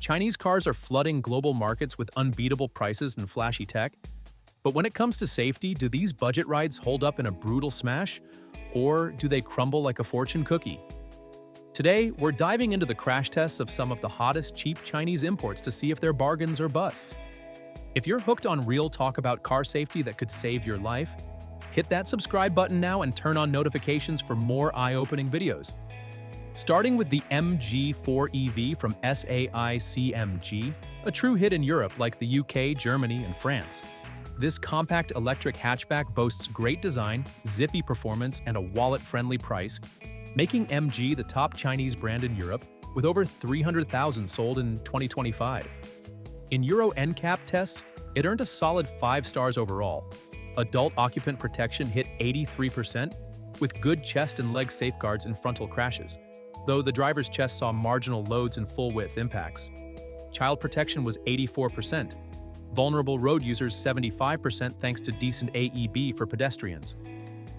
Chinese cars are flooding global markets with unbeatable prices and flashy tech. But when it comes to safety, do these budget rides hold up in a brutal smash? Or do they crumble like a fortune cookie? Today, we're diving into the crash tests of some of the hottest cheap Chinese imports to see if they're bargains or busts. If you're hooked on real talk about car safety that could save your life, hit that subscribe button now and turn on notifications for more eye-opening videos. Starting with the MG4 EV from SAICMG, a true hit in Europe like the UK, Germany, and France. This compact electric hatchback boasts great design, zippy performance, and a wallet-friendly price, making MG the top Chinese brand in Europe, with over 300,000 sold in 2025. In Euro NCAP tests, it earned a solid 5 stars overall. Adult occupant protection hit 83%, with good chest and leg safeguards in frontal crashes, though the driver's chest saw marginal loads and full-width impacts. Child protection was 84%. Vulnerable road users 75% thanks to decent AEB for pedestrians.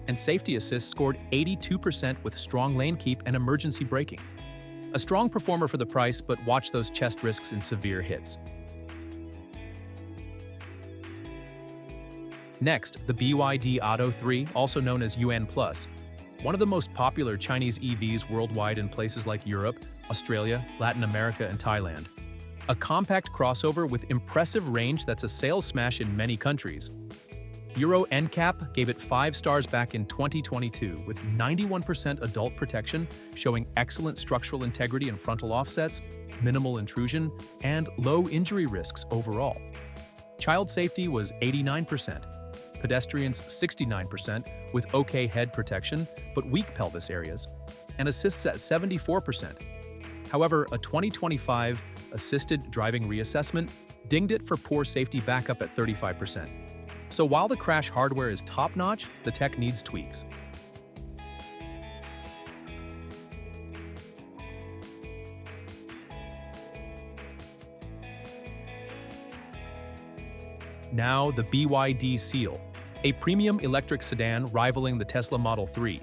And safety assist scored 82% with strong lane keep and emergency braking. A strong performer for the price, but watch those chest risks in severe hits. Next, the BYD Atto 3, also known as UN+, one of the most popular Chinese EVs worldwide in places like Europe, Australia, Latin America, and Thailand. A compact crossover with impressive range that's a sales smash in many countries. Euro NCAP gave it 5 stars back in 2022 with 91% adult protection, showing excellent structural integrity and frontal offsets, minimal intrusion, and low injury risks overall. Child safety was 89%, pedestrians 69% with okay head protection but weak pelvis areas, and assists at 74%. However, a 2025 assisted driving reassessment dinged it for poor safety backup at 35%. So while the crash hardware is top-notch, the tech needs tweaks. Now the BYD Seal, a premium electric sedan rivaling the Tesla Model 3,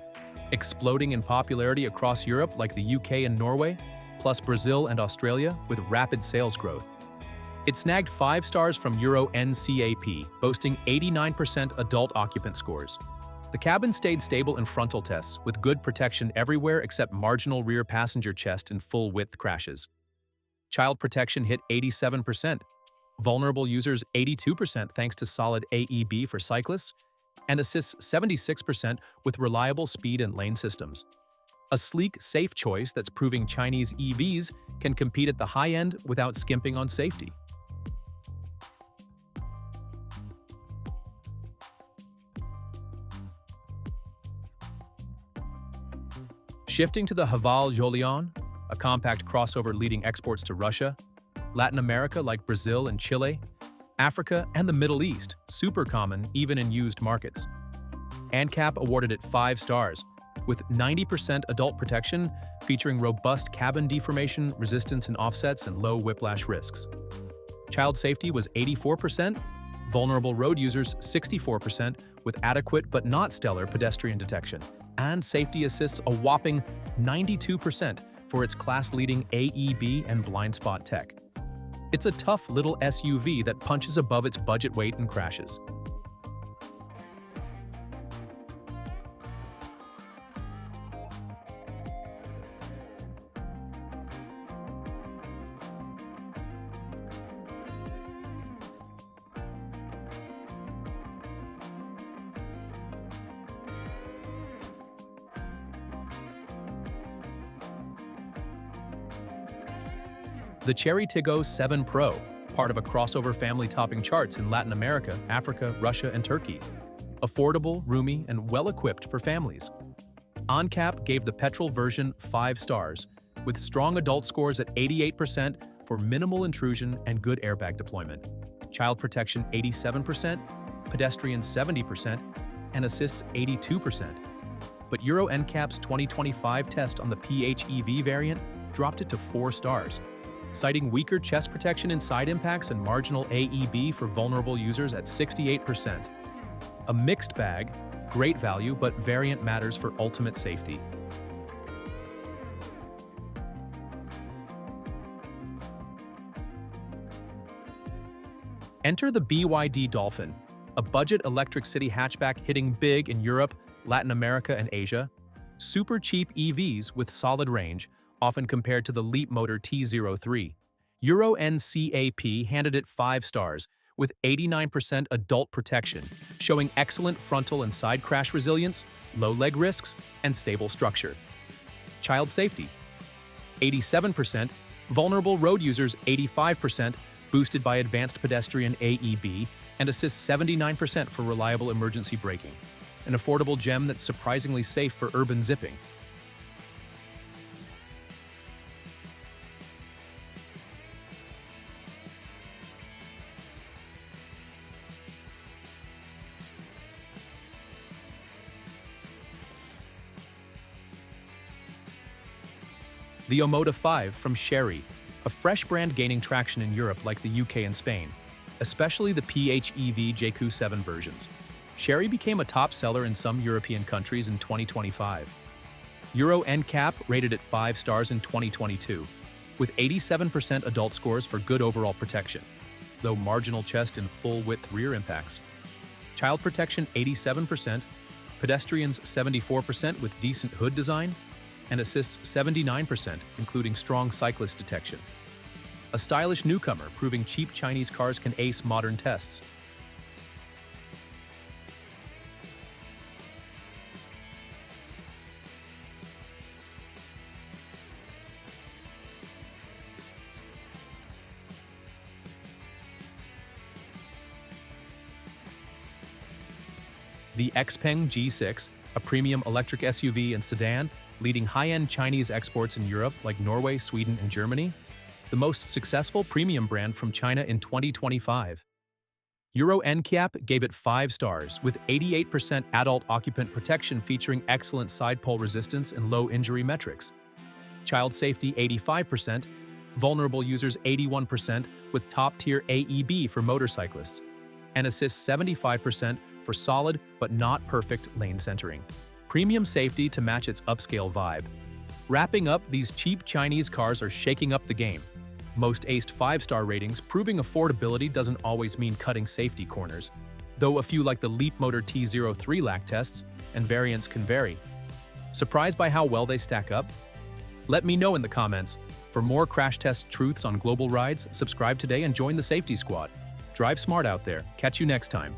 exploding in popularity across Europe like the UK and Norway, plus Brazil and Australia with rapid sales growth. It snagged 5 stars from Euro NCAP, boasting 89% adult occupant scores. The cabin stayed stable in frontal tests, with good protection everywhere except marginal rear passenger chest and full-width crashes. Child protection hit 87%, vulnerable users 82% thanks to solid AEB for cyclists, and assists 76% with reliable speed and lane systems. A sleek, safe choice that's proving Chinese EVs can compete at the high end without skimping on safety. Shifting to the Haval Jolion, a compact crossover leading exports to Russia, Latin America like Brazil and Chile, Africa, and the Middle East, super common even in used markets. ANCAP awarded it 5 stars, with 90% adult protection, featuring robust cabin deformation, resistance and offsets, and low whiplash risks. Child safety was 84%, vulnerable road users 64%, with adequate but not stellar pedestrian detection, and safety assists a whopping 92% for its class-leading AEB and blind spot tech. It's a tough little SUV that punches above its budget weight and crashes. The Chery Tiggo 7 Pro, part of a crossover family topping charts in Latin America, Africa, Russia, and Turkey. Affordable, roomy, and well-equipped for families. ANCAP gave the petrol version 5 stars, with strong adult scores at 88% for minimal intrusion and good airbag deployment. Child protection 87%, pedestrians 70%, and assists 82%. But Euro NCAP's 2025 test on the PHEV variant dropped it to 4 stars, citing weaker chest protection in side impacts and marginal AEB for vulnerable users at 68%. A mixed bag, great value, but variant matters for ultimate safety. Enter the BYD Dolphin, a budget electric city hatchback hitting big in Europe, Latin America, and Asia. Super cheap EVs with solid range, often compared to the Leapmotor T03. Euro NCAP handed it 5 stars, with 89% adult protection, showing excellent frontal and side crash resilience, low leg risks, and stable structure. Child safety, 87%, vulnerable road users 85%, boosted by advanced pedestrian AEB, and assists 79% for reliable emergency braking. An affordable gem that's surprisingly safe for urban zipping. The Omoda 5 from Chery, a fresh brand gaining traction in Europe like the UK and Spain, especially the PHEV JQ7 versions. Chery became a top seller in some European countries in 2025. Euro NCAP rated it 5 stars in 2022, with 87% adult scores for good overall protection, though marginal chest and full-width rear impacts. Child protection 87%, pedestrians 74% with decent hood design, and assists 79%, including strong cyclist detection. A stylish newcomer proving cheap Chinese cars can ace modern tests. The Xpeng G6, a premium electric SUV and sedan, leading high-end Chinese exports in Europe like Norway, Sweden, and Germany, the most successful premium brand from China in 2025. Euro NCAP gave it 5 stars, with 88% adult occupant protection featuring excellent side pole resistance and low injury metrics. Child safety 85%, vulnerable users 81% with top-tier AEB for motorcyclists, and assists 75% for solid but not perfect lane centering. Premium safety to match its upscale vibe. Wrapping up, these cheap Chinese cars are shaking up the game. Most aced 5-star ratings, proving affordability doesn't always mean cutting safety corners, though a few like the Leapmotor T03 lack tests, and variants can vary. Surprised by how well they stack up? Let me know in the comments. For more crash test truths on global rides, subscribe today and join the safety squad. Drive smart out there. Catch you next time.